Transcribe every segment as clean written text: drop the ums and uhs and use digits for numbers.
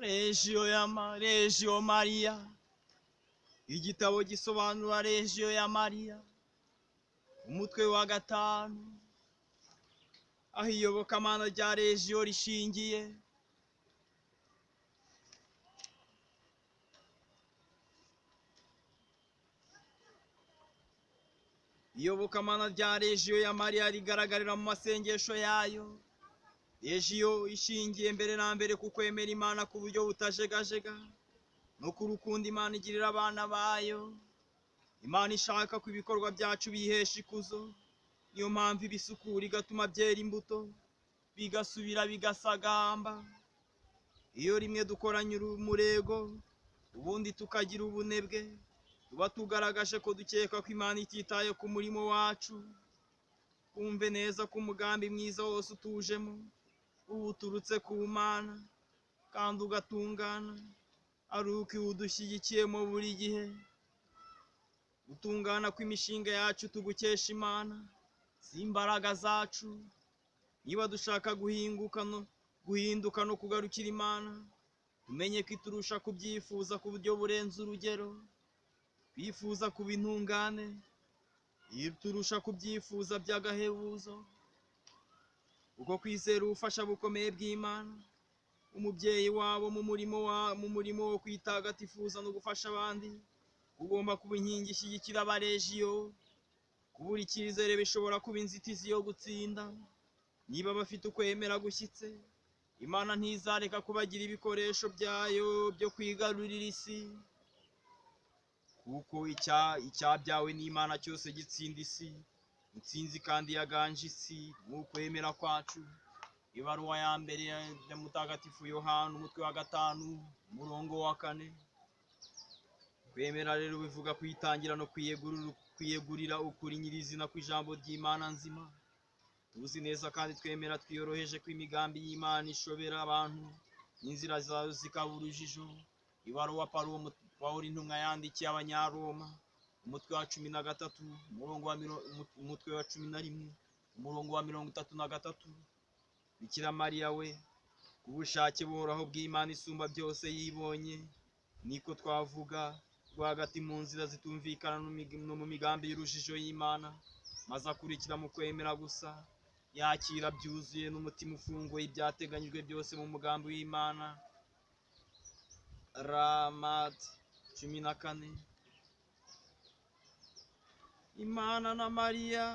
Regio Maria. Igitabo gisobanura Regio ya Maria. Umutwe wa 5. Aho iyobokamana rya Regio rishingiye. Iyobokamana rya Regio ya Maria rigaragarira mu masengesho yayo. Regio ishingiye mbere na mbere ku kwemera Imana ku buryo butajegajega no ku rukundo Imana igirira abana bayo. Imana ishaka ko ibikorwa byacu bihesha ikuzo, niyo mpamvu ibisukura igatuma byera imbuto, bigasubira bigasagamba. Iyo rimwe dukoranye umurego, ubundi tukagira ubunebwe, tuba tugaragaje ko dukeka ko Imana ititaye ku murimo wacu. Kumve neza ko umugambi mwiza wose utujemo uba uturutse ku Mana kandi ugatungana, ari uko iwudushyigikiyemo buri gihe. Gutungana kw'imishinga yacu tugukesha Imana, si imbaraga zacu. Niba dushaka guhinduka no kugarukira Imana, tumenye ko iturusha kubyifuza ku buryo burenze urugero. Twifuza kuba intungane, iturusha kubyifuza by'agahebuzo. Uko kwizera ubufasha bukomeye bw'Imana, umubyeyi wabo mu murimo wo kwitagatifuza no gufasha abandi, ugomba kuba inkingi ishyigikira abaregiyo. Kubura icyizere bishobora kuba inzitizi yo gutsinda. Niba bafite ukwemera gushyitse, Imana ntizareka kubagira ibikoresho byayo byo kwigarurira isi. Kuko icyabyawe n'Imana cyose gitsinda isi, intsinzi kandi yaganje isi mu kwemera kwacu. Ibaruwa ya mbere ya Mutagatifu Yohana, umutwe wa 5, umurongo wa 4. Kwemera rero bivuga kwitangira no kwiyegurira ukuri nyirizina kw'ijambo ry'Imana nzima. Tuzi neza kandi twemera twiyoroheje ko imigambi y'Imana ishobera abantu, n'inzira zayo zikaba urujijo. Ibaruwa Pawulo intumwa yandikiye Abanyaroma, umutwe wa 13, umutwe wa 11, umurongo wa 33. Bikira Mariya we, ku bushake buhoraho bw'Imana isumba byose yibonye, niko twavuga, rwagati mu nzira zitumvikana no mu migambi y'urujijo y'Imana, maze akurikira mu kwemera gusa, yakira byuzuye n'umutima ufunguye ibyateganyijwe byose mu mugambi w'Imana. Ramat 14. Imana na Mariya.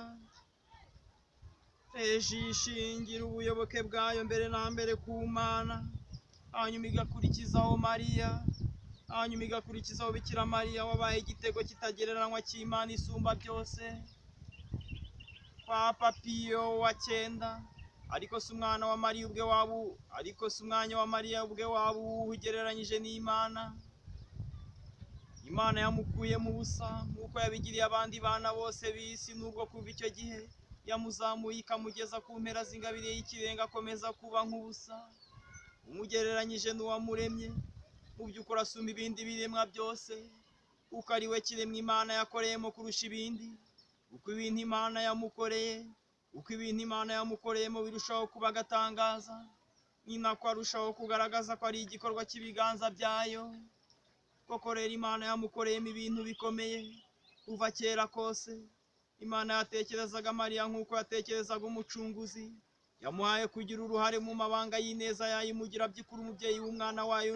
Regio ishingira ubuyoboke bwayo mbere na mbere ku Mana, hanyuma igakurikizaho Mariya, hanyuma igakurikizaho Bikira Mariya wabaye igitego kitagereranywa cy'Imana isumba byose. Papa Piyo wa 9. Ariko si umwana wa Mariya ubwe waba ugereranyije n'Imana. Imana yamukuye mu busa nk'uko yabigiriye abandi bana bose b'isi, nubwo kuva icyo gihe yamuzamuye ikamugeza ku mpera z'ingabire y'ikirenga akomeza kuba nk'ubusa. Umugereranyije n'uwamuremye, mu by'ukuri asumba ibindi biremwa byose, kuko ari we kiremwa Imana yakoreyemo kurusha ibindi. Uko ibintu Imana yamukoreyemo birushaho kuba agatangaza, ni nako arushaho kugaragaza ko ari igikorwa cy'ibiganza byayo. Koko rero Imana yamukoreyemo ibintu bikomeye kuva kera kose. Imana yatekerezaga Mariya nk'uko yatekerezaga umucunguzi. Yamuhaye kugira uruhare mu mabanga y'ineza yayo, imugira by'ukuri umubyeyi w'umwana wayo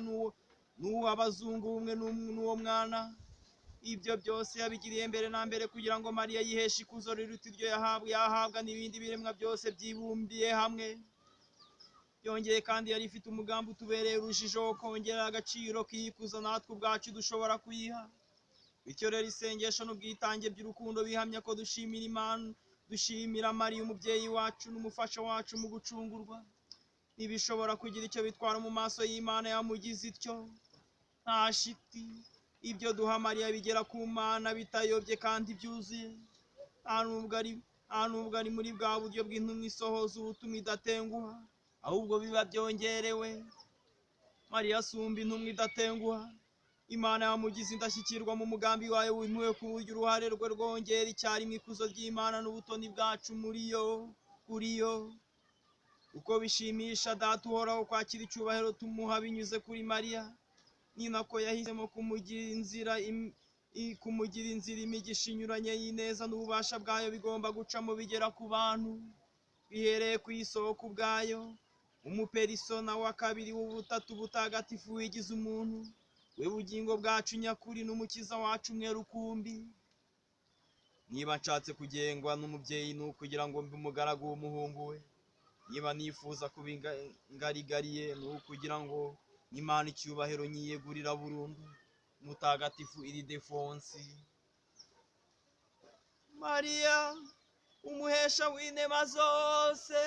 n'uw'abazungu umwe n'uwo mwana. Ibyo byose yabigiriye mbere na mbere kugira ngo Mariya yiheshe ikuzo riruta iryo yahabwa n'ibindi biremwa byose byibumbiye hamwe. Yongeye kandi yari ifite umugambi utubereye urujijo wo kongera agaciro k'iyikuzo natwe ubwacu dushobora kuyiha. Bityo rero isengesho n'ubwitange by'urukundo bihamya ko dushimira Mariya umubyeyi wacu n'umufasha wacu mu gucungurwa, ntibishobora kugira icyo bitwara mu maso y'Imana yamugize ityo. Nta shiti ibyo duha Mariya bigera ku Mana bitayobye kandi byuzuye. Nta nubwo ari muri bwa buryo bw'intumwa isohoza ubutumwa idatenguha, ahubwo biba byongerewe. Mariya asumba intumwa idatenguha. Imana yamugize indashyikirwa mu mugambi wayo w'impuhwe ku buryo uruhare rwe rwongera icyarimwe ikuzo ry'Imana n'ubutoni bwacu kuri yo. uko bishimisha data uhoraho kwakira icyubahiro tumuha binyuze kuri Mariya, ni nako yahisemo kumugira inzira imigisha inyuranye y'ineza n'ububasha bwayo bigomba gucamo bigera ku bantu, bihereye ku isoko ubwayo, umuperisona wa kabiri w'ubutatu butagatifu wigize umuntu, we bugingo bwacu nyakuri n'umukiza wacu umwe rukumbi. Niba nshatse kugengwa n'umubyeyi ni ukugira ngo mbe umugaragu w'umuhungu we, niba nifuza kuba ingarigariye ni ukugira ngo Imana icyubahiro nyiyegurira burundu. Mutagatifu Iridefonsi. Mariya umuhesha w'inema zose,